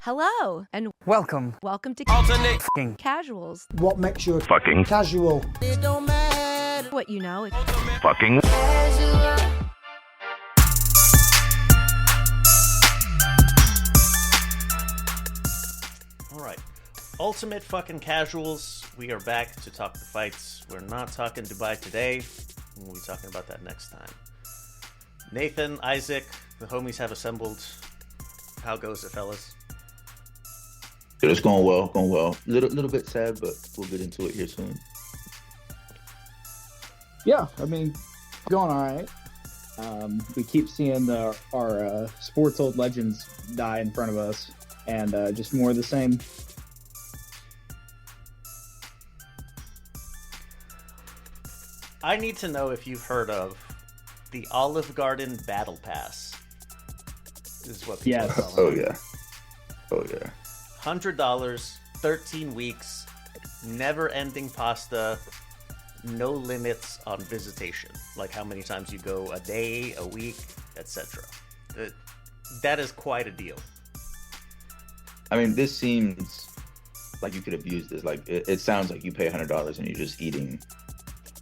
Hello, and Welcome. welcome to Alternate Fucking Casuals. What makes you fucking casual? it don't matter. What you know. Fucking All right. Ultimate fucking casuals. We are back to talk the fights. We're not talking Dubai today. We'll be talking about that next time. Nathan, Isaac, the homies have assembled. How goes it, fellas? It's going well, going well. Little bit sad, but we'll get into it here soon. Yeah, I mean, going all right. We keep seeing our sports old legends die in front of us, and just more of the same. I need to know if you've heard of the Olive Garden Battle Pass. This is what people Yes. are calling Oh it. yeah. Oh yeah. $100, 13 weeks, never-ending pasta, no limits on visitation, like how many times you go a day, a week, etc. That is quite a deal. I mean, this seems like you could abuse this. Like it sounds like you pay $100 and you're just eating,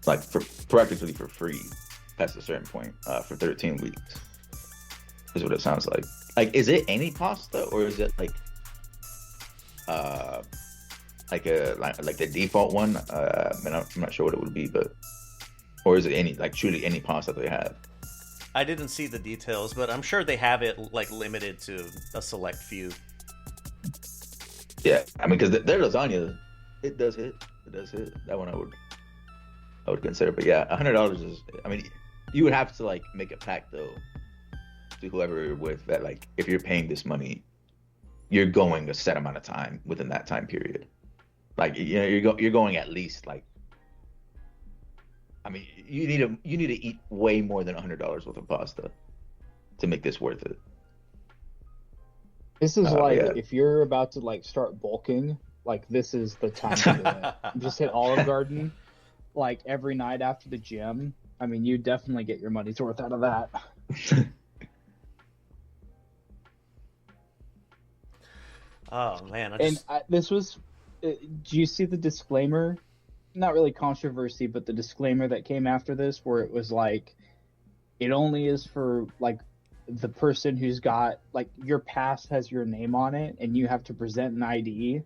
like practically for free, past a certain point, for 13 weeks. Is what it sounds like. Like, is it any pasta or is it like the default one? I mean, I'm not sure what it would be, but or is it any truly any pasta they have? I didn't see the details, but I'm sure they have it like limited to a select few. Yeah, I mean, because their lasagna, it does hit. It does hit. That one I would consider. But yeah, $100 is. I mean, you would have to like make a pact though to whoever you're with that like if you're paying this money, you're going a set amount of time within that time period. Like you're going at least like. I mean, you need to eat way more than $100 worth of pasta to make this worth it. This is like yeah. if you're about to like start bulking, like this is the time to do it. Just hit Olive Garden, like every night after the gym. I mean, you definitely get your money's worth out of that. Oh man! This was. Do you see the disclaimer? Not really controversy, but the disclaimer that came after this, where it was like, it only is for like the person who's got like your pass has your name on it, and you have to present an ID,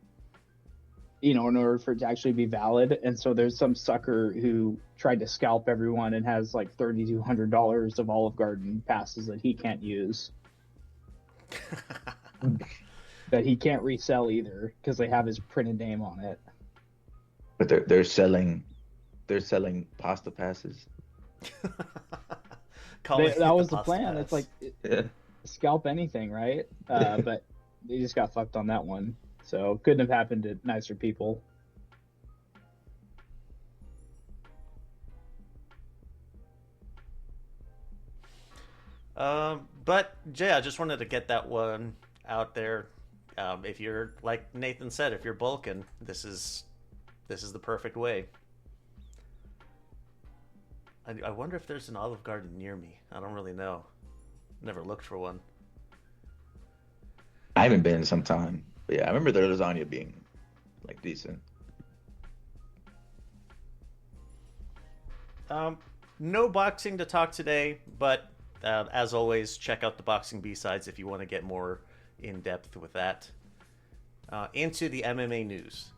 in order for it to actually be valid. And so there's some sucker who tried to scalp everyone and has like $3,200 of Olive Garden passes that he can't use. That he can't resell either because they have his printed name on it. But they're selling pasta passes. That was the plan. Pass. It's like Yeah. scalp anything, right? But they just got fucked on that one. So couldn't have happened to nicer people. But yeah, I just wanted to get that one out there. If you're like Nathan said, if you're bulking, this is the perfect way. I wonder if there's an Olive Garden near me. I don't really know. Never looked for one. I haven't been in some time. But yeah, I remember their lasagna being like decent. No boxing to talk today, but as always, check out the Boxing B-Sides if you want to get more in depth with that. Into the MMA news.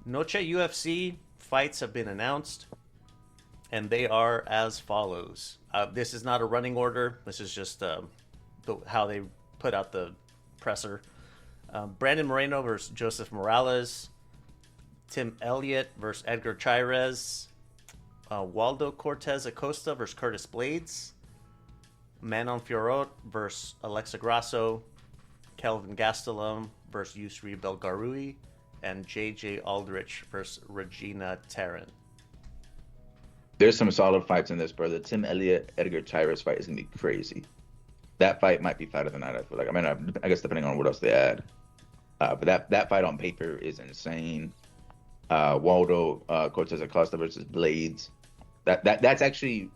Noche UFC fights have been announced, and they are as follows. This is not a running order. This is just how they put out the presser. Brandon Moreno versus Joseph Morales. Tim Elliott versus Edgar Chairez. Waldo Cortez Acosta versus Curtis Blades. Manon Fiorot versus Alexa Grasso. Kelvin Gastelum versus Yusri Belgarui. And JJ Aldrich versus Regina Terran. There's some solid fights in this, brother. Tim Elliott, Edgar Chairez fight is gonna be crazy. That fight might be fight of the night. I feel like. I mean, I guess depending on what else they add. But that fight on paper is insane. Waldo Cortez Acosta versus Blades. That's actually.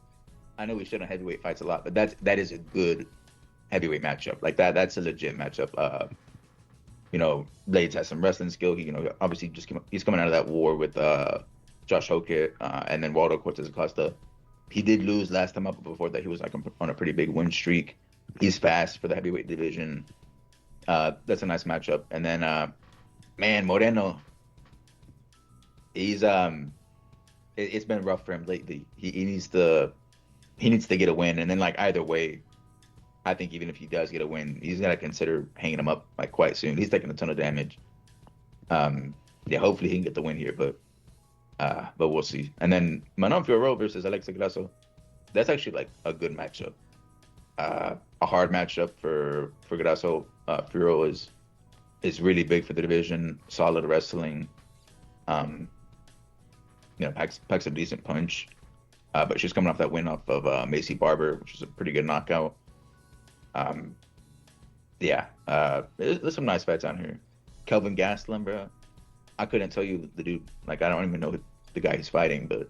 I know we shit on heavyweight fights a lot, but that is a good heavyweight matchup. Like that's a legit matchup. Blades has some wrestling skill. Obviously he's coming out of that war with Josh Hokett, and then Waldo Cortez Acosta. He did lose last time up, but before that he was like on a pretty big win streak. He's fast for the heavyweight division. That's a nice matchup. And then man, Moreno, he's it's been rough for him lately. He needs to get a win, and then like either way, I think even if he does get a win, he's gonna consider hanging him up like quite soon. He's taking a ton of damage. Yeah, hopefully he can get the win here, but we'll see. And then Manon Fiorot versus Alexa Grasso, that's actually like a good matchup. A hard matchup for Grasso. Fiorot is really big for the division, solid wrestling. Packs a decent punch. But she's coming off that win off of Macy Barber, which is a pretty good knockout. There's some nice fights on here. Kelvin Gastelum, bro. I couldn't tell you the dude. Like, I don't even know the guy he's fighting, but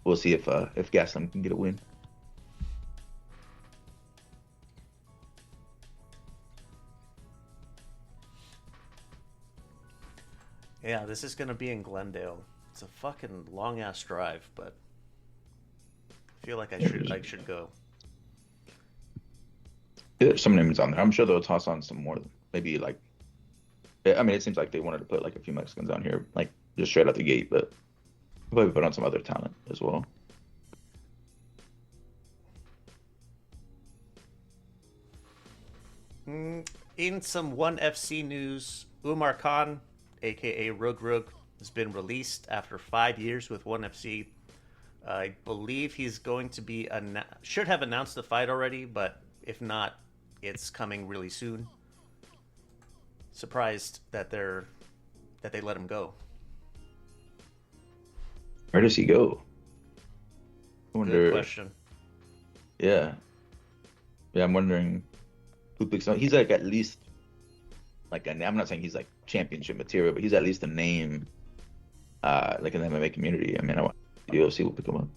we'll see if Gastelum can get a win. Yeah, this is gonna be in Glendale. It's a fucking long ass drive, but I feel like I should go. There's some names on there. I'm sure they'll toss on some more. Maybe like, I mean, it seems like they wanted to put like a few Mexicans on here, like just straight out the gate, but probably put on some other talent as well. In some ONE FC news, Umar Khan, aka ReugReug, has been released after 5 years with ONE FC. I believe he's going to be should have announced the fight already, but if not, it's coming really soon. Surprised that they let him go. Where does he go? I wonder. Good question. Yeah, I'm wondering who picks him. He's like at least like I'm not saying he's like championship material, but he's at least a name, like in the MMA community. I mean, UFC will pick him up.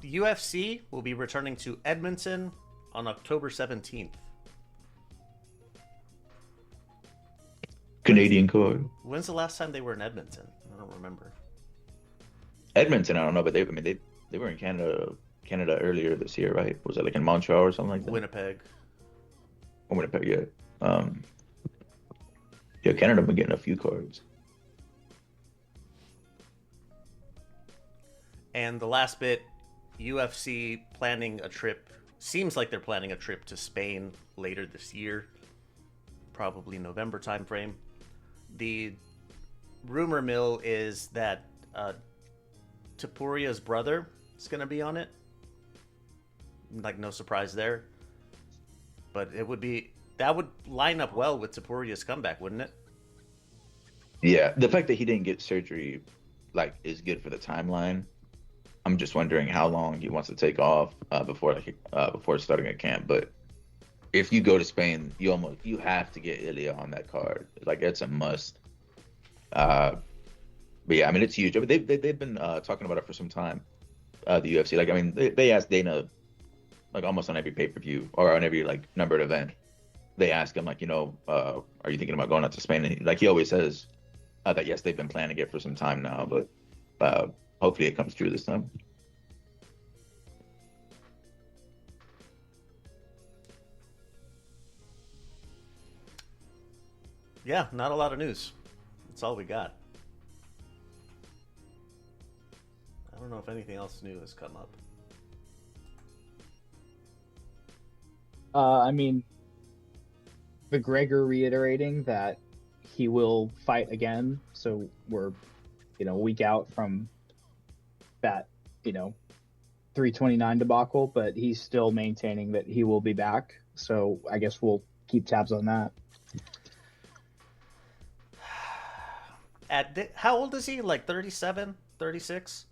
UFC will be returning to Edmonton on October 17th. Canadian card. When's the last time they were in Edmonton? I don't remember. Edmonton, I don't know, but they were in Canada earlier this year, right? Was it like in Montreal or something like that? Winnipeg. Oh, Winnipeg, yeah. Canada been getting a few cards. And the last bit, UFC planning a trip. Seems like they're planning a trip to Spain later this year, probably November timeframe. The rumor mill is that Topuria's brother is going to be on it. Like, no surprise there. But that would line up well with Topuria's comeback, wouldn't it? Yeah, the fact that he didn't get surgery, like, is good for the timeline. I'm just wondering how long he wants to take off before starting a camp. But if you go to Spain, you have to get Ilya on that card. Like, it's a must. But yeah, I mean, it's huge. I mean, they've been talking about it for some time. The UFC, like, I mean, they asked Dana, like, almost on every pay-per-view or on every like numbered event. They ask him, like, are you thinking about going out to Spain? And he always says that yes, they've been planning it for some time now, but hopefully it comes true this time. Yeah, not a lot of news. That's all we got. I don't know if anything else new has come up. I mean, McGregor reiterating that he will fight again, so we're, a week out from that, 329 debacle, but he's still maintaining that he will be back. So I guess we'll keep tabs on that. How old is he? Like 37, 36?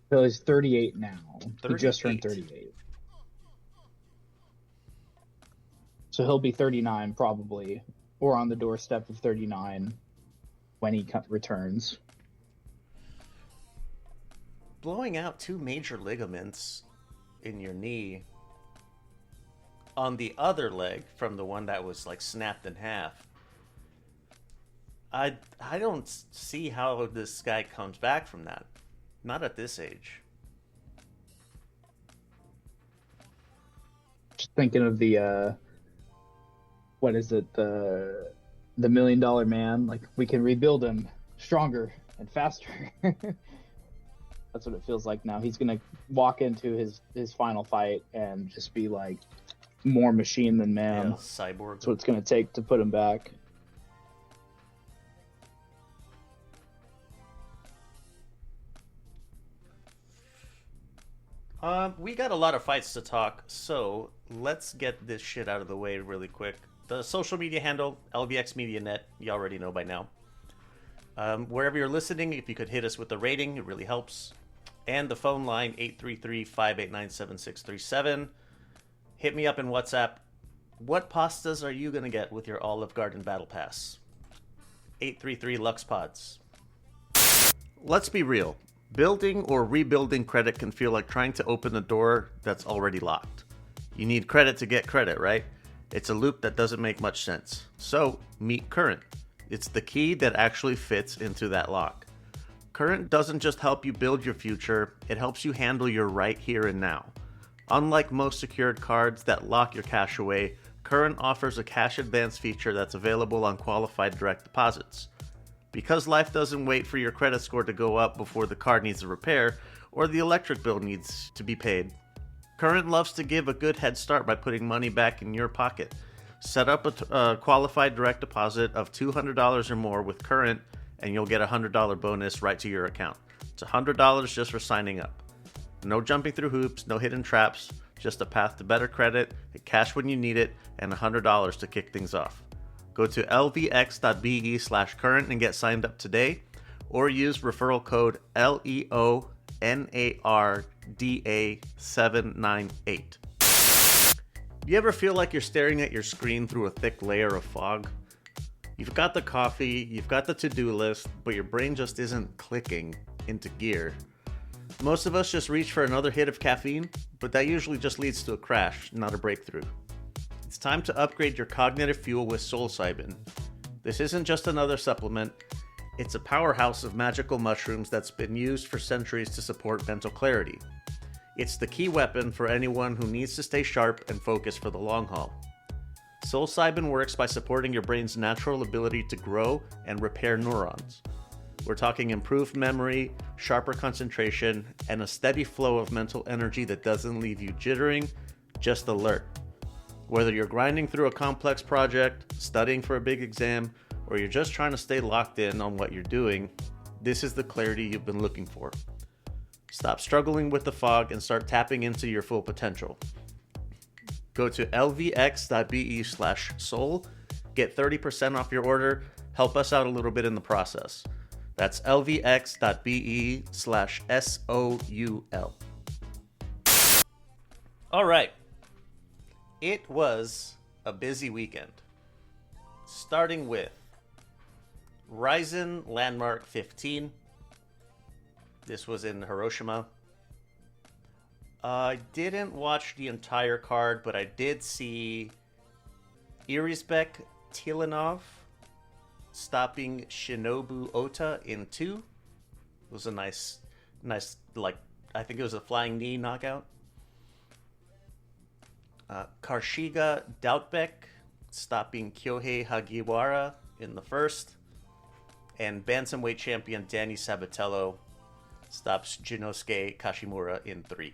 So he's 38 now. 38. He just turned 38. So he'll be 39 probably, or on the doorstep of 39 when he returns. blowing out 2 major ligaments in your knee on the other leg from the one that was like snapped in half. I don't see how this guy comes back from that. Not at this age. Just thinking of the what is it, the $1 Million Man? Like, we can rebuild him stronger and faster. That's what it feels like now. He's gonna walk into his final fight and just be like more machine than man. Yeah, cyborg. That's what it's gonna take to put him back. We got a lot of fights to talk, so let's get this shit out of the way really quick. The social media handle, LVX Media Net, you already know by now. Wherever you're listening, if you could hit us with a rating, it really helps. And the phone line, 833-589-7637. Hit me up in WhatsApp. What pastas are you going to get with your Olive Garden Battle Pass? 833 Lux Pods. Let's be real. Building or rebuilding credit can feel like trying to open a door that's already locked. You need credit to get credit, right? It's a loop that doesn't make much sense. So, meet Current. It's the key that actually fits into that lock. Current doesn't just help you build your future, it helps you handle your right here and now. Unlike most secured cards that lock your cash away, Current offers a cash advance feature that's available on qualified direct deposits. Because life doesn't wait for your credit score to go up before the card needs a repair or the electric bill needs to be paid, Current loves to give a good head start by putting money back in your pocket. Set up a qualified direct deposit of $200 or more with Current, and you'll get a $100 bonus right to your account. It's $100 just for signing up. No jumping through hoops, no hidden traps, just a path to better credit, cash when you need it, and $100 to kick things off. Go to lvx.be/current and get signed up today, or use referral code LEONARDA798. Do you ever feel like you're staring at your screen through a thick layer of fog? You've got the coffee, you've got the to-do list, but your brain just isn't clicking into gear. Most of us just reach for another hit of caffeine, but that usually just leads to a crash, not a breakthrough. It's time to upgrade your cognitive fuel with psilocybin. This isn't just another supplement, it's a powerhouse of magical mushrooms that's been used for centuries to support mental clarity. It's the key weapon for anyone who needs to stay sharp and focused for the long haul. Psilocybin works by supporting your brain's natural ability to grow and repair neurons. We're talking improved memory, sharper concentration, and a steady flow of mental energy that doesn't leave you jittering, just alert. Whether you're grinding through a complex project, studying for a big exam, or you're just trying to stay locked in on what you're doing, this is the clarity you've been looking for. Stop struggling with the fog and start tapping into your full potential. Go to lvx.be/soul, get 30% off your order, help us out a little bit in the process. That's lvx.be/soul. All right. It was a busy weekend. Starting with Ryzen Landmark 15. This was in Hiroshima. I didn't watch the entire card, but I did see Irisbek Tilinov stopping Shinobu Ota in 2. It was a nice, like, I think it was a flying knee knockout. Karshiga Doubtbeck stopping Kyohei Hagiwara in the 1st. And bantamweight champion Danny Sabatello stops Jinosuke Kashimura in 3.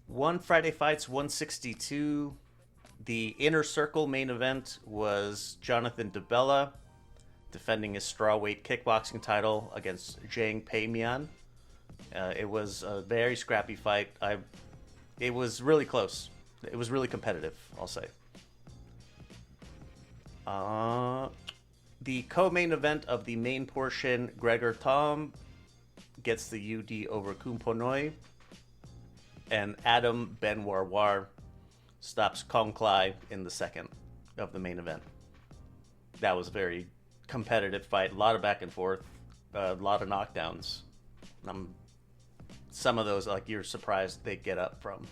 One Friday Fights 162. The Inner Circle main event was Jonathan DeBella defending his strawweight kickboxing title against Zhang Peimian. It was a very scrappy fight. It was really close. It was really competitive, I'll say. The co-main event of the main portion, Gregor Tom gets the UD over Kumponoi, and Adam Benwarwar stops Kong Klai in the 2nd of the main event. That was very competitive fight, a lot of back and forth, a lot of knockdowns. Some of those, like, you're surprised they get up from.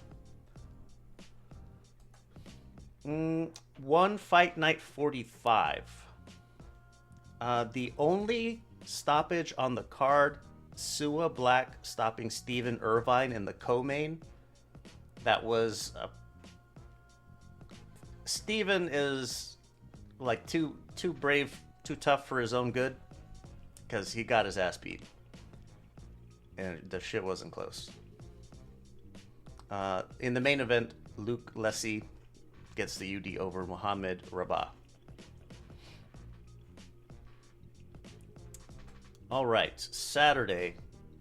One Fight Night 45. The only stoppage on the card, Sua Black stopping Steven Irvine in the co-main. That was... Steven is, like, too brave, too tough for his own good, because he got his ass beat. And the shit wasn't close. In the main event, Luke Lessie gets the UD over Mohamed Rabah. All right, Saturday,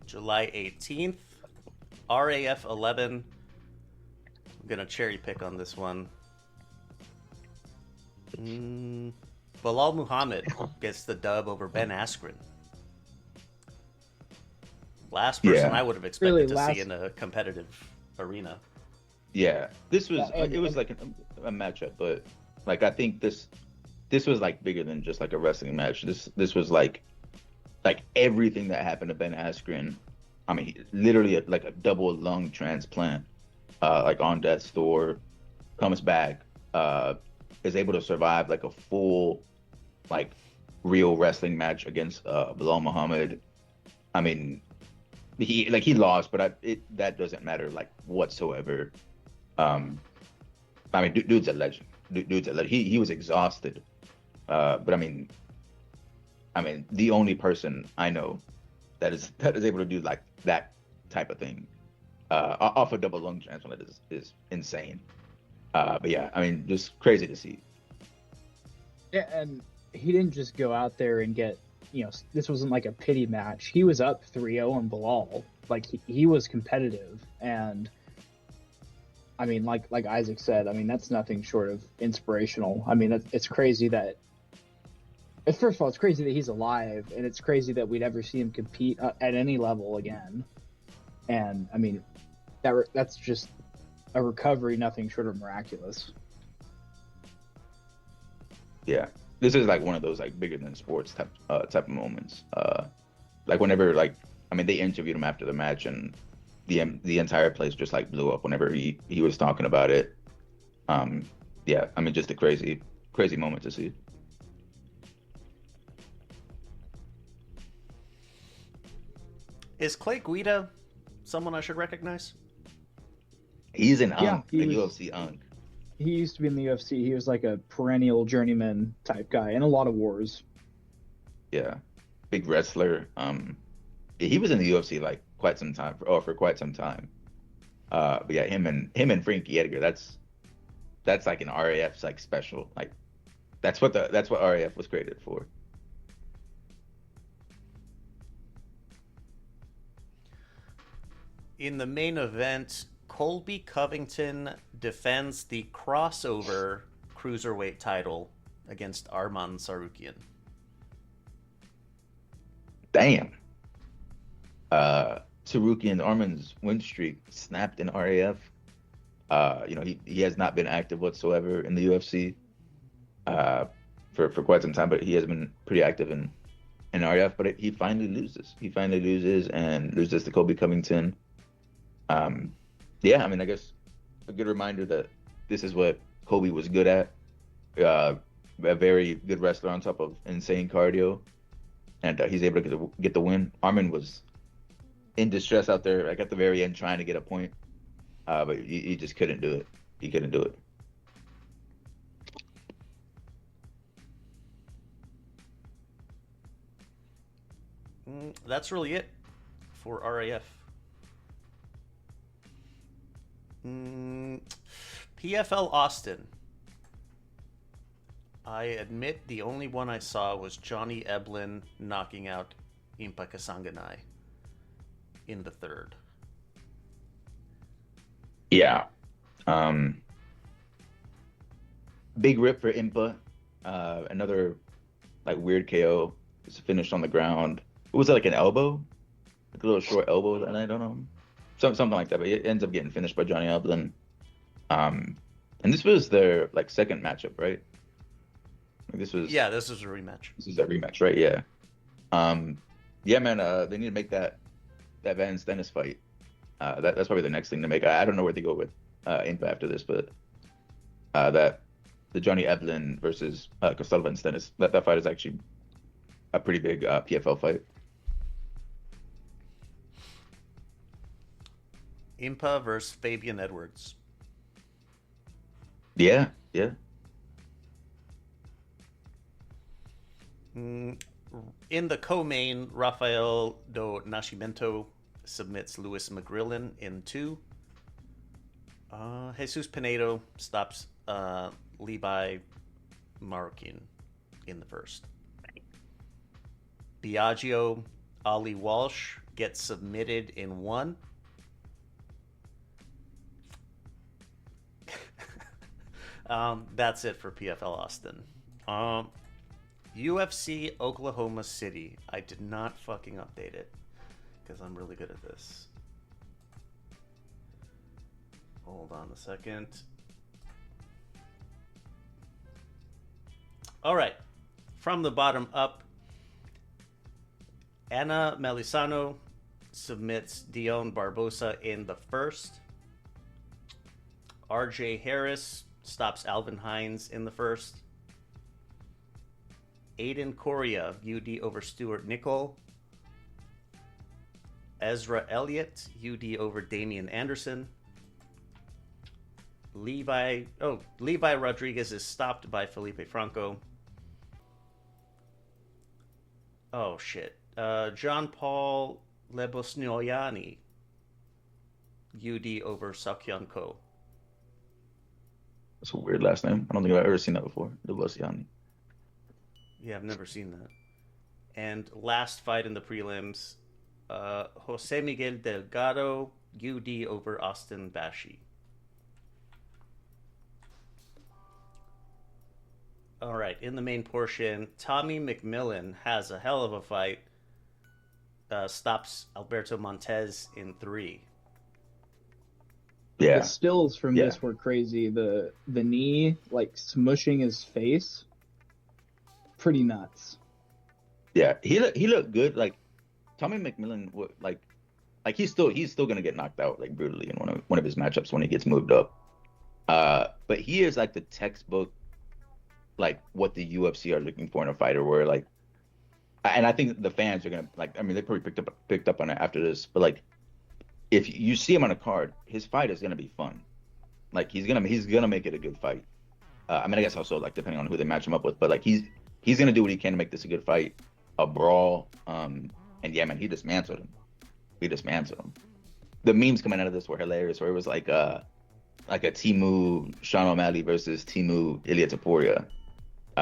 July 18th, RAF 11. I'm going to cherry pick on this one. Bilal Muhammad gets the dub over Ben Askren. Last person I would have expected to see in a competitive arena. Yeah, this was it was like a matchup, but like I think this was like bigger than just like a wrestling match. This was like everything that happened to Ben Askren. I mean, literally like a double lung transplant, like on death's door, comes back, is able to survive like a full, like real wrestling match against Bilal Muhammad. I mean, he lost, but that doesn't matter like whatsoever. I mean, dude's a legend. Dude's a legend. He was exhausted, but I mean, the only person I know that is able to do like that type of thing off a double lung transplant is insane. But yeah, I mean, just crazy to see. Yeah, and he didn't just go out there and get, this wasn't like a pity match. He was up 3-0 on Bilal. Like, he was competitive. And, I mean, like Isaac said, I mean, that's nothing short of inspirational. I mean, it's crazy that, first of all, it's crazy that he's alive, and it's crazy that we'd ever see him compete at any level again. And, I mean, that's just a recovery nothing short of miraculous. Yeah, this is like one of those like bigger than sports type of moments. Like whenever they interviewed him after the match, and the entire place just like blew up whenever he was talking about it. Yeah, I mean, just a crazy moment to see. Is Clay Guida someone I should recognize? He's an UFC Unk. He used to be in the UFC. He was like a perennial journeyman type guy in a lot of wars. Yeah, big wrestler. He was in the UFC like for quite some time. But yeah, him and Frankie Edgar. That's like an RAF's like special. Like that's what RAF was created for. In the main event, Colby Covington defends the crossover cruiserweight title against Arman Sarukian. Damn. Arman's win streak snapped in RAF. He has not been active whatsoever in the UFC for quite some time, but he has been pretty active in RAF. But he finally loses. And loses to Colby Covington. Yeah, I mean, I guess a good reminder that this is what Colby was good at. A very good wrestler on top of insane cardio, and he's able to get the win. Arman was in distress out there, like at the very end, trying to get a point, but he just couldn't do it. He couldn't do it. That's really it for RAF. PFL Austin. I admit the only one I saw was Johnny Eblin knocking out Impa Kasanganay in the third. Yeah. Big rip for Impa. Another like weird KO. It's finished on the ground. Was it like an elbow? Like a little short elbow, and I don't know. Something like that, but it ends up getting finished by Johnny Eblin. And this was their like second matchup, right? Like, this was this was a rematch. This is a rematch, right? Yeah. Yeah, man. They need to make that Van Stennis fight. That's probably the next thing to make. I don't know where they go with Impa after this, but the Johnny Evelyn versus Costello Van Stennis, that fight is actually a pretty big PFL fight. Impa versus Fabian Edwards. Yeah, yeah. In the co-main, Rafael do Nascimento submits Luis Magrillon in 2. Jesus Pinedo stops Levi Marroquin in the 1st. Biagio Ali Walsh gets submitted in 1. That's it for PFL Austin. UFC Oklahoma City. I did not fucking update it because I'm really good at this. Hold on a second. All right. From the bottom up, Anna Melisano submits Dion Barbosa in the 1st. RJ Harris stops Alvin Hines in the 1st. Aiden Correa, UD over Stuart Nicol. Ezra Elliott, UD over Damian Anderson. Levi Rodriguez is stopped by Felipe Franco. Oh shit. John Paul Lebosnioyani, UD over Sakyan Ko. That's a weird last name. I don't think I've ever seen that before. Lebosnioyani. Yeah, I've never seen that. And last fight in the prelims, Jose Miguel Delgado, UD over Austin Bashi. All right, in the main portion, Tommy McMillan has a hell of a fight. Stops Alberto Montez in 3. Yeah. The stills from this were crazy. The knee, like, smushing his face. Pretty nuts. Yeah, he looked good. Like, Tommy McMillan, like he's still gonna get knocked out like brutally in one of his matchups when he gets moved up. But he is like the textbook, like what the UFC are looking for in a fighter. Where like, and I think the fans are gonna like. I mean, they probably picked up on it after this. But like, if you see him on a card, his fight is gonna be fun. Like he's gonna make it a good fight. I mean, I guess also like depending on who they match him up with, but like he's gonna do what he can to make this a good fight, a brawl. And yeah, man, he dismantled him. The memes coming out of this were hilarious. Where it was like a Timu Sean O'Malley versus Timu Ilia Topuria.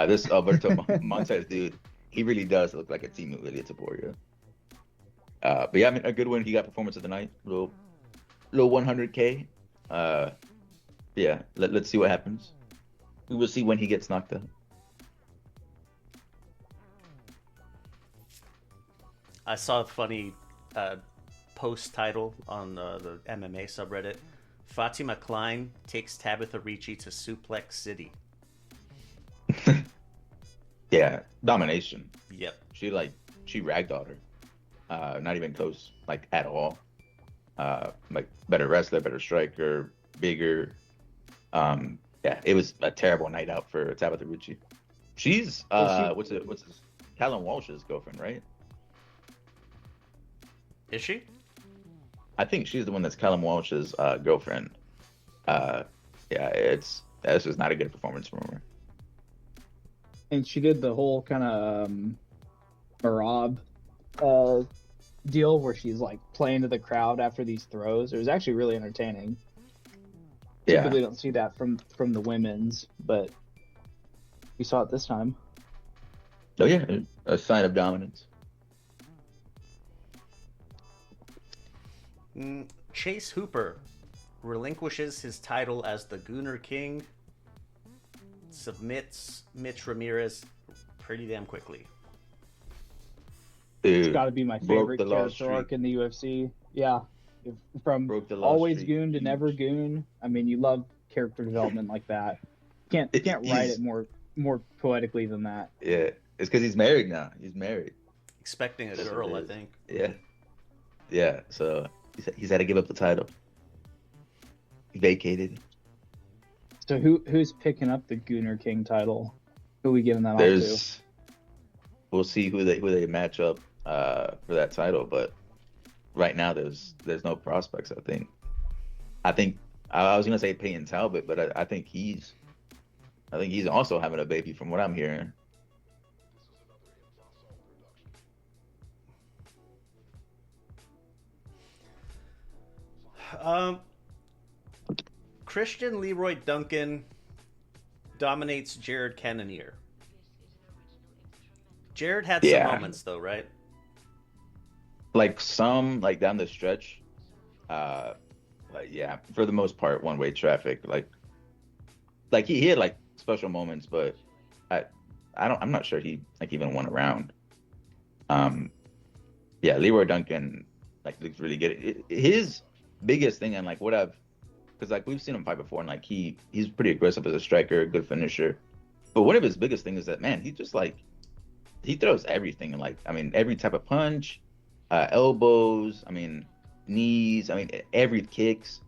This Alberto Montez dude, he really does look like a Timu Ilia Topuria. But yeah, I mean, a good win. He got performance of the night, little 100K. Yeah, let's see what happens. We will see when he gets knocked out. I saw a funny post title on the MMA subreddit. Fatima Klein takes Tabitha Ricci to Suplex City. Yeah, domination. Yep. She ragdolled her. Not even close, like at all. Like better wrestler, better striker, bigger. Yeah, it was a terrible night out for Tabitha Ricci. She's what's his Callum Walsh's girlfriend, right? Is she? I think she's the one that's Callum Walsh's girlfriend. Yeah, this was not a good performance from her. And she did the whole kind of Marab deal where she's like playing to the crowd after these throws. It was actually really entertaining. Yeah. Typically don't see that from the women's, but we saw it this time. Oh yeah, a sign of dominance. Chase Hooper relinquishes his title as the Gooner King, submits Mitch Ramirez pretty damn quickly. Dude, it's got to be my favorite character arc in the UFC. Yeah. From always streak. goon to never goon. I mean, you love character development like that. Can't write it more more poetically than that. Yeah, it's because he's married now. He's married. Expecting a That's what girl, it I is. think. Yeah, yeah. So he's had to give up the title. He vacated. So who's picking up the Gunnar King title? Who are we giving that off to? We'll see who they match up for that title, but right now there's no prospects. I think I was gonna say Peyton Talbot, but I think he's also having a baby from what I'm hearing. Christian Leroy Duncan dominates Jared Cannonier. Jared had some Yeah. moments though, right? Like some like down the stretch, like yeah, for the most part, one-way traffic. Like he had like special moments, but I'm not sure he like even won a round. Yeah, Leroy Duncan like looks really good. His biggest thing and like because like we've seen him fight before and like he's pretty aggressive as a striker, good finisher. But one of his biggest things is that man, he just like he throws everything. Like I mean, every type of punch, elbows. I mean, knees. I mean, every kicks.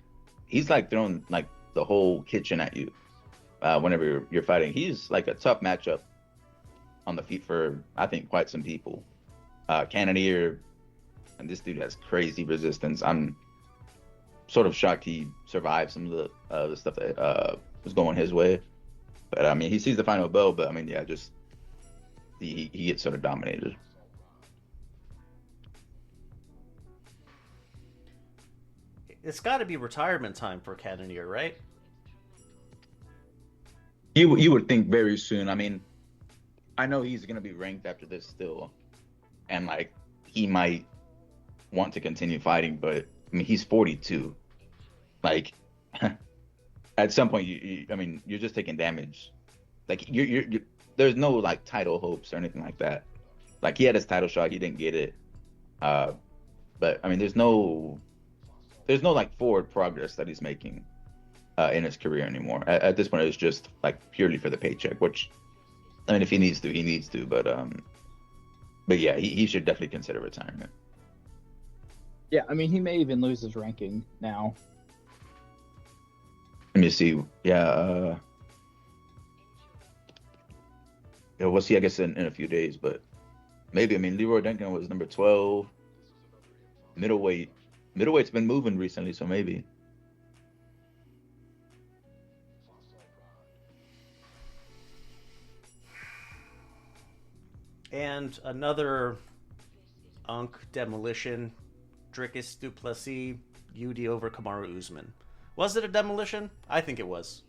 He's like throwing like the whole kitchen at you whenever you're fighting. He's like a tough matchup on the feet for I think quite some people. Cannonier, and this dude has crazy resistance. I'm sort of shocked he survived some of the stuff that was going his way. But I mean, he sees the final bell. But I mean, yeah, just he gets sort of dominated. It's got to be retirement time for Cannonier, right? You would think very soon. I mean, I know he's gonna be ranked after this still, and like he might want to continue fighting, but I mean he's 42. Like at some point, I mean you're just taking damage. Like you're there's no like title hopes or anything like that. Like he had his title shot, he didn't get it. But I mean there's no like forward progress that he's making in his career anymore. At this point, it's just like purely for the paycheck. Which I mean, if he needs to, he needs to. But yeah, he should definitely consider retirement. Yeah, I mean, he may even lose his ranking now. Let me see. Yeah, we'll see. I guess in a few days, but maybe. I mean, Leroy Duncan was number 12. Middleweight's been moving recently, so maybe. And another Unk demolition, Dricus du Plessis, UD over Kamaru Usman. Was it a demolition? I think it was.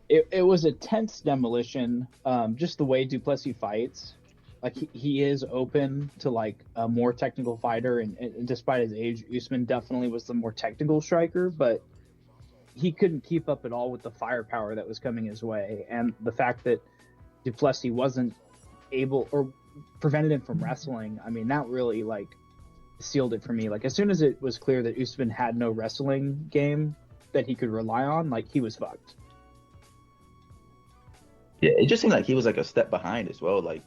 It was a tense demolition. Just the way du Plessis fights, like he is open to like a more technical fighter, and despite his age, Usman definitely was the more technical striker, but he couldn't keep up at all with the firepower that was coming his way, and the fact that du Plessis wasn't able or prevented him from wrestling. I mean, that really like sealed it for me. Like as soon as it was clear that Usman had no wrestling game that he could rely on, like he was fucked. Yeah, it just seemed like he was like a step behind as well. Like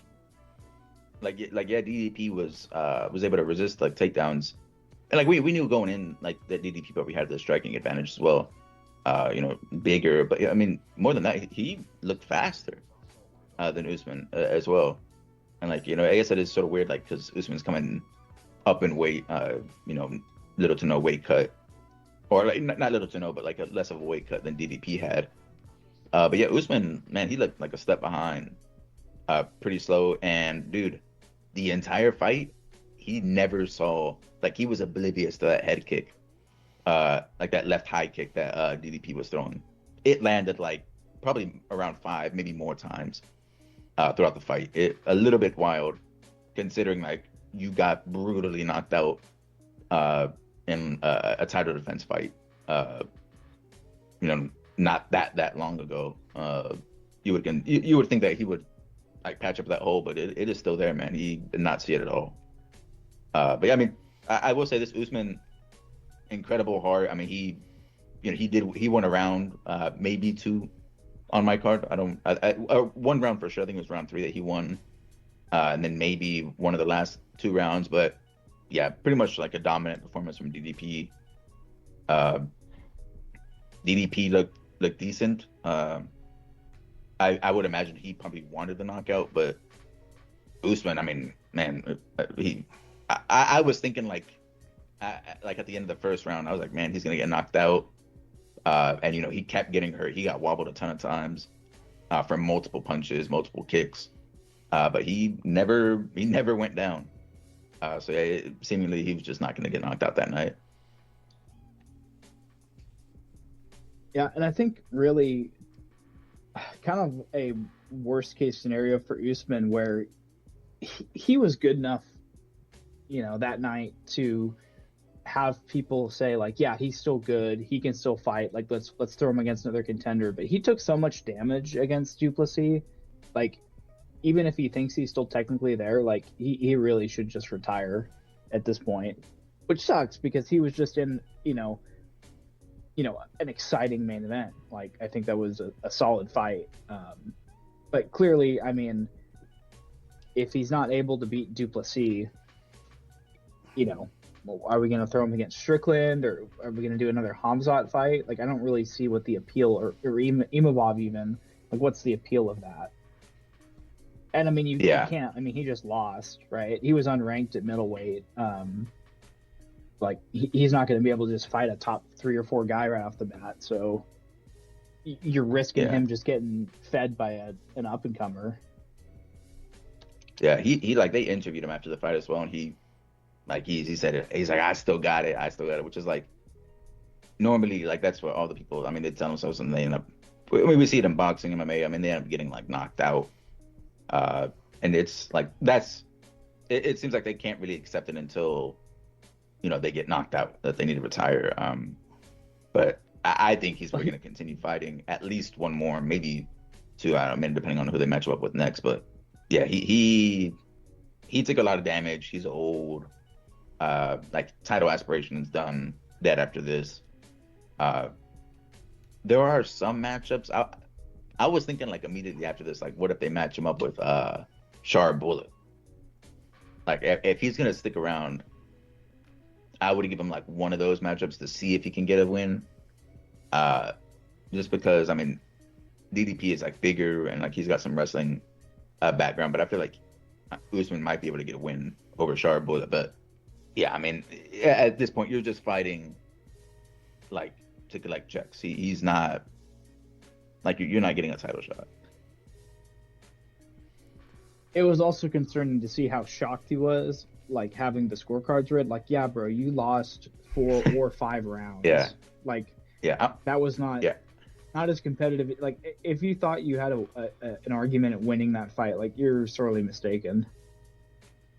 yeah, DDP was able to resist like takedowns, and like we knew going in like that DDP probably had the striking advantage as well. Bigger, but I mean more than that, he looked faster than Usman as well. And like I guess that is sort of weird, like because Usman's coming up in weight, little to no weight cut, or like not little to no, but like a less of a weight cut than DDP had. But yeah, Usman, man, he looked like a step behind, pretty slow. And dude, the entire fight, he never saw, like he was oblivious to that head kick, like that left high kick that DDP was throwing. It landed like probably around 5, maybe more times throughout the fight. It a little bit wild, considering like you got brutally knocked out in a title defense fight. Not that long ago. You would think that he would like patch up that hole, but it is still there, man. He did not see it at all. But yeah, I mean, I will say this: Usman, incredible heart. I mean, he won a round, maybe 2, on my card. One round for sure. I think it was round 3 that he won, and then maybe one of the last 2 rounds. But yeah, pretty much like a dominant performance from DDP. DDP looked decent. I would imagine he probably wanted the knockout, but Usman, I mean, man, I was thinking like at the end of the first round, I was like, man, he's gonna get knocked out. And he kept getting hurt. He got wobbled a ton of times from multiple punches, multiple kicks, but he never went down. So yeah, seemingly he was just not gonna get knocked out that night. Yeah, and I think really kind of a worst case scenario for Usman where he was good enough, that night to have people say like, yeah, he's still good, he can still fight, like let's throw him against another contender. But he took so much damage against Duplessis, like even if he thinks he's still technically there, like he really should just retire at this point, which sucks because he was just in an exciting main event. Like I think that was a solid fight, but clearly, I mean, if he's not able to beat Duplessis, are we going to throw him against Strickland, or are we going to do another Hamzat fight? Like I don't really see what the appeal, or Imavov even, like what's the appeal of that? And I mean, you can't. I mean, he just lost, right? He was unranked at middleweight. Like he's not going to be able to just fight a top 3 or 4 guy right off the bat. So you're risking him just getting fed by an up and comer. Yeah, he like they interviewed him after the fight as well, and he said it. He's like, I still got it, which is like normally like that's what all the people. I mean, they tell themselves and they end up. We see it in boxing, MMA. I mean, they end up getting like knocked out, and it's like it seems like they can't really accept it until they get knocked out, that they need to retire. But I think he's probably going to continue fighting at least one more, maybe 2. I don't know, depending on who they match up with next. But yeah, he took a lot of damage. He's old. Like title aspirations done, dead after this. There are some matchups. I was thinking like immediately after this, like what if they match him up with Shar Bullet? Like if he's gonna stick around, I would give him like one of those matchups to see if he can get a win. Just because, I mean, DDP is like bigger and like he's got some wrestling background, but I feel like Usman might be able to get a win over Shar Bullet. But yeah, I mean, at this point, you're just fighting like to collect checks. He's not like you're not getting a title shot. It was also concerning to see how shocked he was, like having the scorecards read. Like, yeah, bro, you lost 4 or 5 rounds. Yeah. Like, that was not as competitive. Like, if you thought you had an argument at winning that fight, like you're sorely mistaken.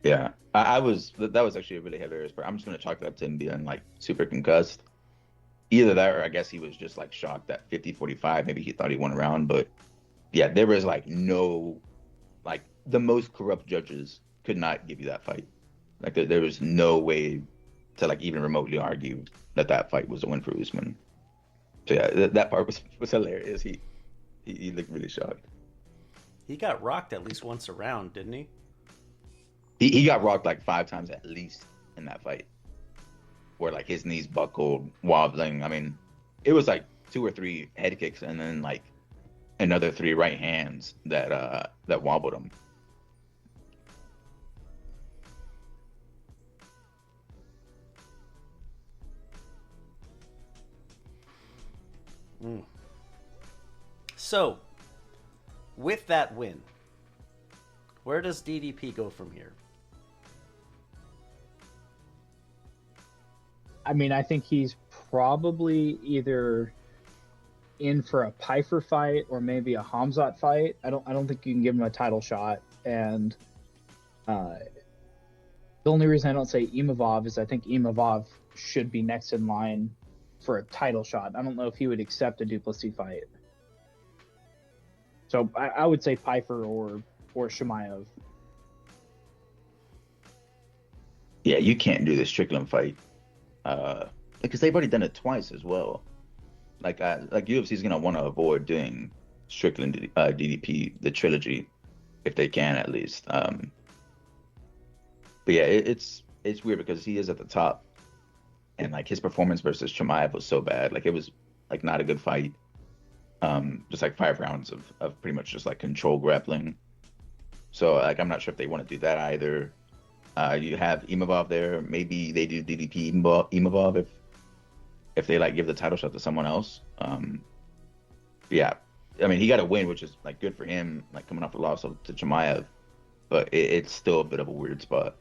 Yeah, that was actually a really hilarious part. I'm just gonna chalk that up to him being like super concussed. Either that, or I guess he was just like shocked at 50-45. Maybe he thought he won a round, but yeah, there was like no, like the most corrupt judges could not give you that fight. Like there was no way to like even remotely argue that fight was a win for Usman. So yeah, that part was hilarious. He looked really shocked. He got rocked at least once a round, didn't he? He got rocked like 5 times at least in that fight, where like his knees buckled, wobbling. I mean, it was like 2 or 3 head kicks and then like another 3 right hands that wobbled him. So, with that win, where does DDP go from here? I mean, I think he's probably either in for a Pyfer fight or maybe a Hamzat fight. I don't think you can give him a title shot. And the only reason I don't say Imavov is I think Imavov should be next in line for a title shot. I don't know if he would accept a Duplessis fight. So I would say Pyfer or Chimaev. Yeah, you can't do the Strickland fight because they've already done it twice as well. Like UFC is gonna want to avoid doing Strickland DDP, the trilogy, if they can at least. But yeah, it's weird because he is at the top, and like his performance versus Chimaev was so bad. Like it was like not a good fight. Just like 5 rounds of pretty much just like control grappling. So like I'm not sure if they want to do that either. You have Imavov there. Maybe they do DDP Imavov if they like give the title shot to someone else. Yeah, I mean he got a win, which is like good for him, like coming off the loss to Chimaev, but it's still a bit of a weird spot.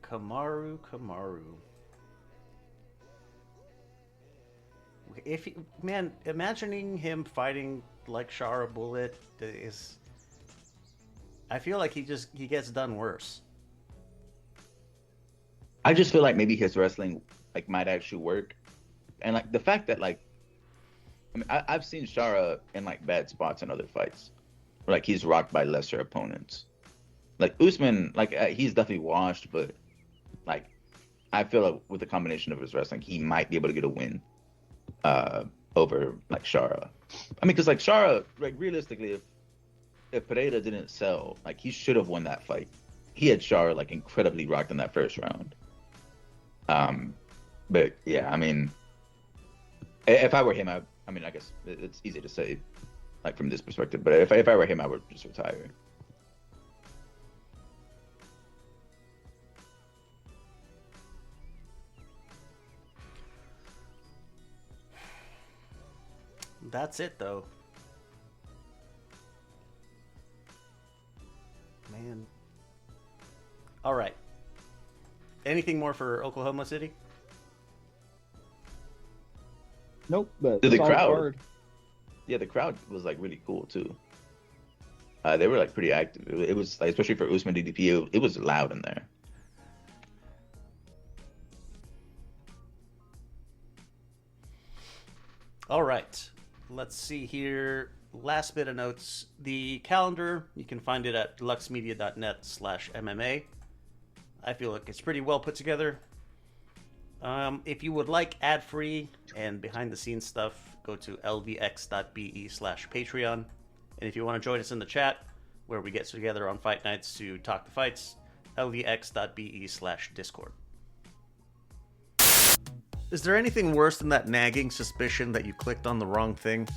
Kamaru. Man, imagining him fighting like Shara Bullet is. I feel like he gets done worse. I just feel like maybe his wrestling like might actually work, and like the fact that like, I mean, I've seen Shara in like bad spots in other fights, where like he's rocked by lesser opponents. Like Usman, like he's definitely washed, but like I feel like with the combination of his wrestling, he might be able to get a win over like Shara. I mean, because like Shara, like realistically, if Pereira didn't sell, like he should have won that fight. He had Shara like incredibly rocked in that first round. But yeah, I mean, if I were him, I mean, I guess it's easy to say, like from this perspective. But if I were him, I would just retire. That's it, though. Man. All right. Anything more for Oklahoma City? Nope, but The solid crowd. card. Yeah, the crowd was like really cool too. They were like pretty active. It was like, especially for Usman DDP, it was loud in there. All right. Let's see here. Last bit of notes. The calendar, you can find it at luxmedia.net/MMA. I feel like it's pretty well put together. If you would like ad-free and behind-the-scenes stuff, go to lvx.be/Patreon. And if you want to join us in the chat, where we get together on fight nights to talk the fights, lvx.be/Discord. Is there anything worse than that nagging suspicion that you clicked on the wrong thing?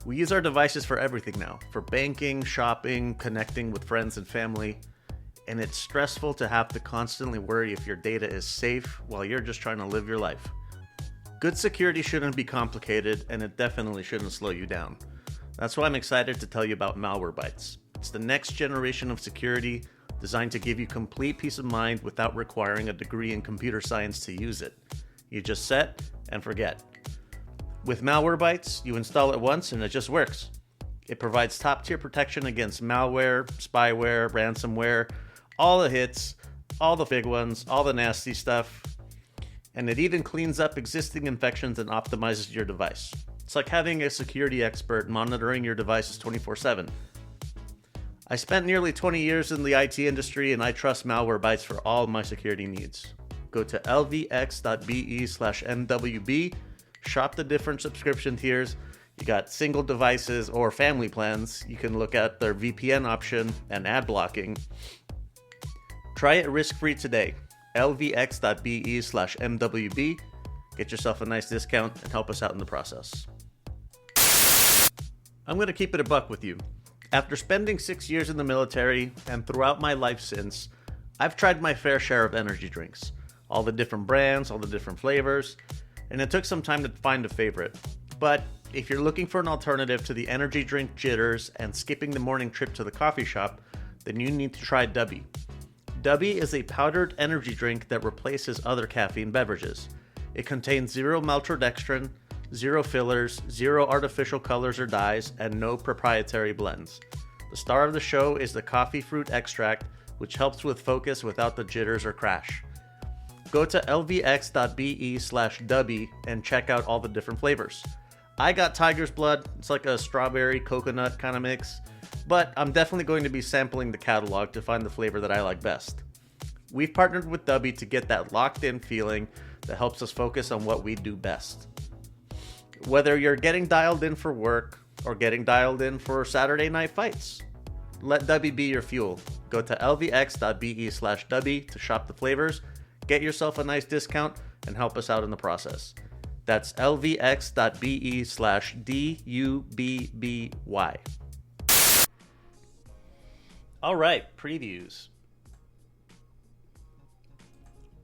We use our devices for everything now, for banking, shopping, connecting with friends and family, and it's stressful to have to constantly worry if your data is safe while you're just trying to live your life. Good security shouldn't be complicated, and it definitely shouldn't slow you down. That's why I'm excited to tell you about Malwarebytes. It's the next generation of security designed to give you complete peace of mind without requiring a degree in computer science to use it. You just set and forget. With Malwarebytes, you install it once and it just works. It provides top-tier protection against malware, spyware, ransomware, all the hits, all the big ones, all the nasty stuff. And it even cleans up existing infections and optimizes your device. It's like having a security expert monitoring your devices 24/7. I spent nearly 20 years in the IT industry and I trust Malwarebytes for all my security needs. Go to lvx.be/MWB, shop the different subscription tiers. You got single devices or family plans. You can look at their VPN option and ad blocking. Try it risk-free today. lvx.be/MWB. Get yourself a nice discount and help us out in the process. I'm going to keep it a buck with you. After spending 6 years in the military and throughout my life since, I've tried my fair share of energy drinks. All the different brands, all the different flavors, and it took some time to find a favorite. But if you're looking for an alternative to the energy drink jitters and skipping the morning trip to the coffee shop, then you need to try Dubby. Dubby is a powdered energy drink that replaces other caffeine beverages. It contains 0 maltodextrin, 0 fillers, 0 artificial colors or dyes, and no proprietary blends. The star of the show is the coffee fruit extract, which helps with focus without the jitters or crash. Go to lvx.be/Dubby and check out all the different flavors. I got Tiger's Blood. It's like a strawberry coconut kind of mix, but I'm definitely going to be sampling the catalog to find the flavor that I like best. We've partnered with Dubby to get that locked-in feeling that helps us focus on what we do best. Whether you're getting dialed in for work or getting dialed in for Saturday night fights, let Dubby be your fuel. Go to lvx.be/Dubby to shop the flavors, get yourself a nice discount, and help us out in the process. That's lvx.be/DUBBY. All right, previews.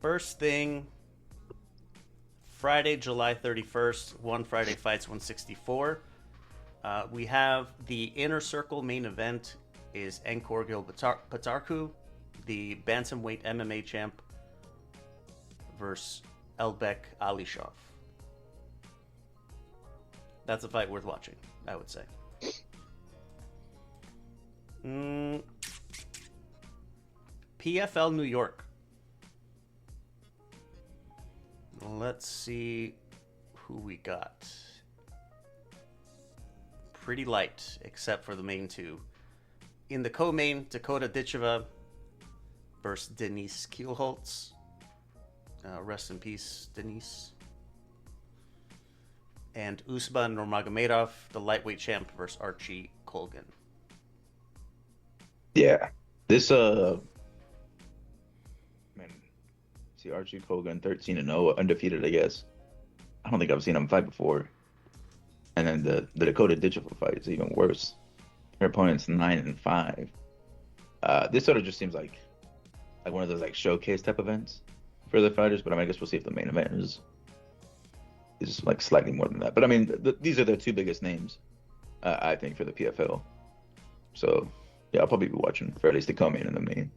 First thing, Friday, July 31st, One Friday Fights 164. We have the Inner Circle main event is Enkorgil Patarku, the bantamweight MMA champ, versus Elbek Alishov. That's a fight worth watching, I would say. PFL New York. Let's see who we got. Pretty light, except for the main two. In the co-main, Dakota Ditcheva versus Denise Kielholtz. Rest in peace, Denise. And Usman Nurmagomedov, the lightweight champ, versus Archie Colgan. Yeah, this man, see Archie Colgan 13-0, undefeated, I guess. I don't think I've seen him fight before. And then the Dakota Ditcheva fight is even worse. Her opponent's 9-5. This sort of just seems like one of those like showcase type events for the fighters. But I mean, I guess we'll see if the main event is like slightly more than that. But I mean, these are the two biggest names, I think, for the PFL. So yeah, I'll probably be watching for at least the co-main and the main.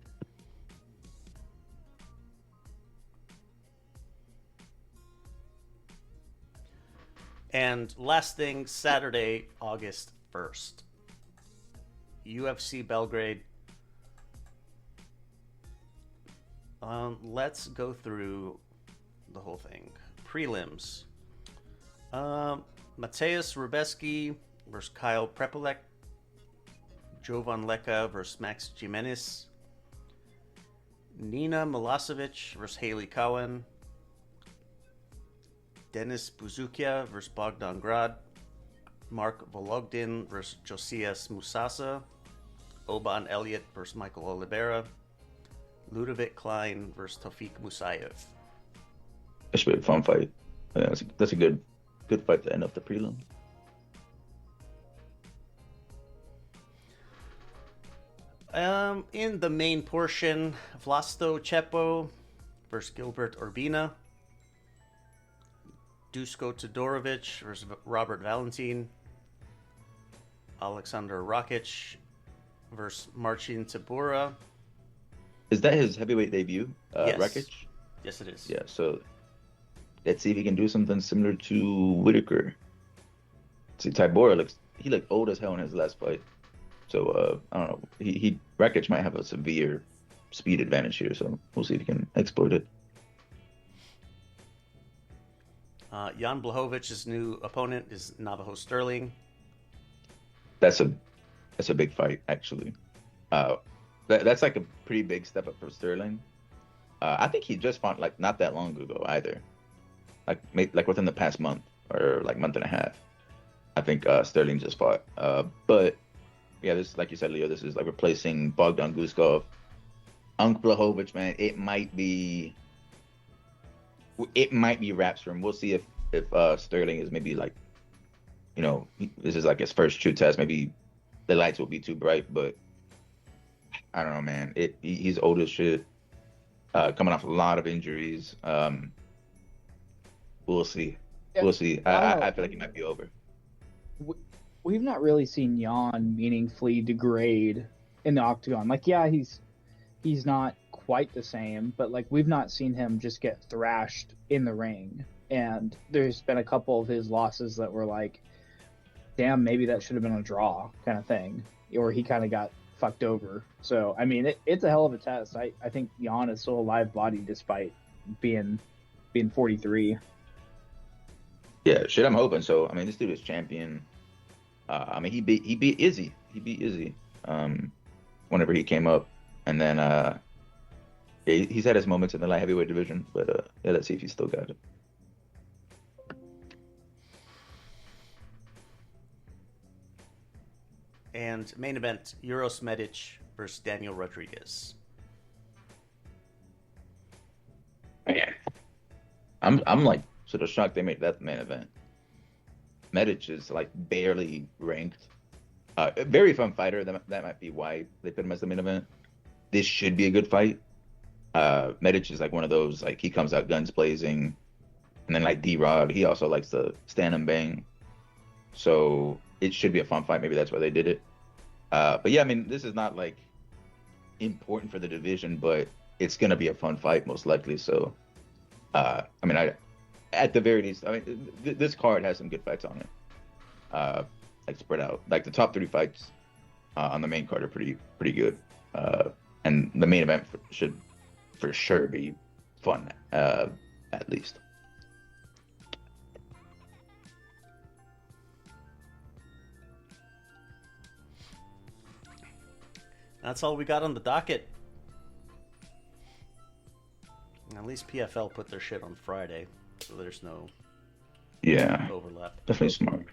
And last thing, Saturday, August 1st. UFC Belgrade. Let's go through the whole thing. Prelims. Mateusz Rubeski versus Kyle Prepolek. Jovan Leka versus Max Jimenez. Nina Milosevic versus Haley Cowan. Denis Buzukia versus Bogdan Grad. Mark Vologdin versus Josias Musasa. Oban Elliott versus Michael Oliveira. Ludovic Klein versus Tawfiq Musayev. That should be a fun fight. Yeah, that's a good fight to end up the prelim. In the main portion, Vlasto Chepo versus Gilbert Urbina. Dusko Todorovic versus Robert Valentin. Alexander Rakic versus Marcin Tybura. Is that his heavyweight debut, Yes. Rakic? Yes, it is. Yeah, so let's see if he can do something similar to Whitaker. See, Tybura he looked old as hell in his last fight. So I don't know. Rakic might have a severe speed advantage here, so we'll see if he can exploit it. Jan Blachowicz' new opponent is Navajo Sterling. That's a big fight, actually. That's like a pretty big step up for Sterling. I think he just fought like not that long ago either, like within the past month or like month and a half. I think Sterling just fought. But yeah, this, like you said, Leo, this is like replacing Bogdan Guskov. Blachowicz, man, it might be wraps for him. We'll see if Sterling is maybe like, this is like his first true test. Maybe the lights will be too bright, but I don't know, man. He's old as shit, coming off a lot of injuries. We'll see. Yeah, We'll see. I feel like he might be over. We've not really seen Jan meaningfully degrade in the octagon. Like, yeah, he's not quite the same, but like we've not seen him just get thrashed in the ring. And there's been a couple of his losses that were like, damn, maybe that should have been a draw kind of thing, or he kind of got fucked over. So I mean, it's a hell of a test. I think Jan is still a live body despite being 43. Yeah, shit, I'm hoping so. I mean, this dude is champion. I mean, he beat Izzy. Whenever he came up, and then yeah, Yeah, he's had his moments in the light heavyweight division, but yeah, let's see if he's still got it. And main event, Uros Medic versus Daniel Rodriguez. Yeah. I'm like sort of shocked they made that the main event. Medic is like barely ranked. A very fun fighter. That might be why they put him as the main event. This should be a good fight. Medic is like one of those, like, he comes out guns blazing, and then like D-Rod, he also likes to stand and bang. So it should be a fun fight. Maybe that's why they did it. But yeah, I mean, this is not like important for the division, but it's gonna be a fun fight most likely. So, I mean, at the very least, I mean, this card has some good fights on it. Like spread out, like the top 3 fights on the main card are pretty good. And the main event should for sure be fun, at least. That's all we got on the docket. At least PFL put their shit on Friday, so there's no overlap. Definitely smart.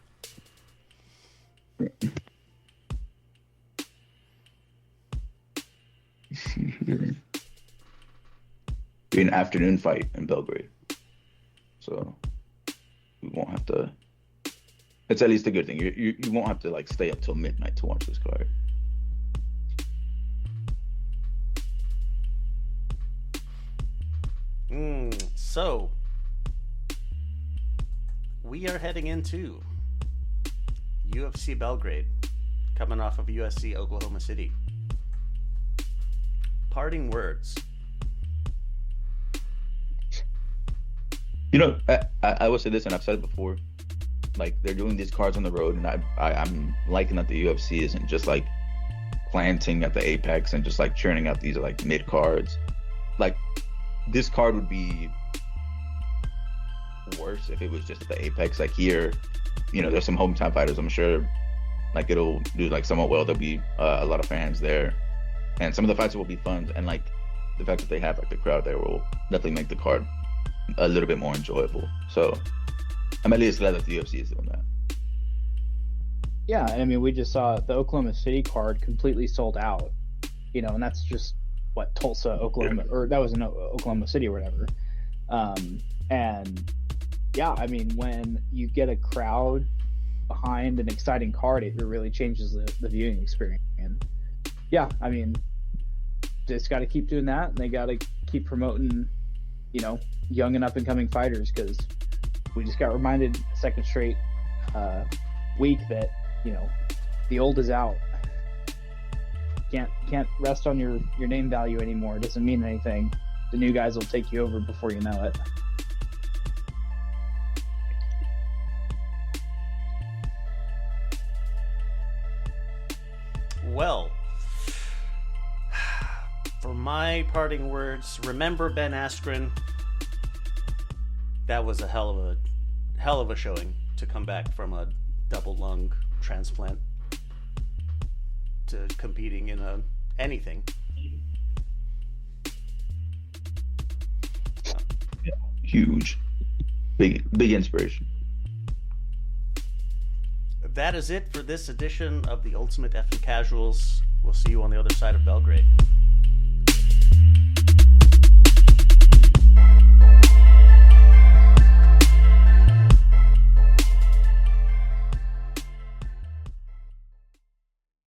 Be an afternoon fight in Belgrade, so we won't have to. It's at least a good thing. You won't have to like stay up till midnight to watch this card. So we are heading into UFC Belgrade, coming off of UFC Oklahoma City. Parting words. You know, I will say this, and I've said it before. Like, they're doing these cards on the road, and I'm liking that the UFC isn't just like planting at the apex and just like churning out these like mid cards. Like, this card would be worse if it was just at the apex. Like here, you know, there's some hometown fighters. I'm sure like it'll do like somewhat well. There'll be a lot of fans there, and some of the fights will be fun. And like the fact that they have like the crowd there will definitely make the card a little bit more enjoyable. So I'm at least glad that the UFC is doing that. Yeah, I mean, we just saw the Oklahoma City card completely sold out, you know, and that's just what, Tulsa, Oklahoma, or that was in Oklahoma City or whatever. And yeah, I mean, when you get a crowd behind an exciting card, it really changes the viewing experience. And yeah, I mean, just got to keep doing that, and they got to keep promoting, you know, young and up and coming fighters, because we just got reminded second straight week that, you know, the old is out. Can't rest on your name value anymore. It doesn't mean anything. The new guys will take you over before you know it. Well, for my parting words, remember Ben Askren. That was a hell of a showing to come back from a double lung transplant to competing in anything. Huge, big inspiration. That is it for this edition of the Ultimate Effing Casuals. We'll see you on the other side of Belgrade.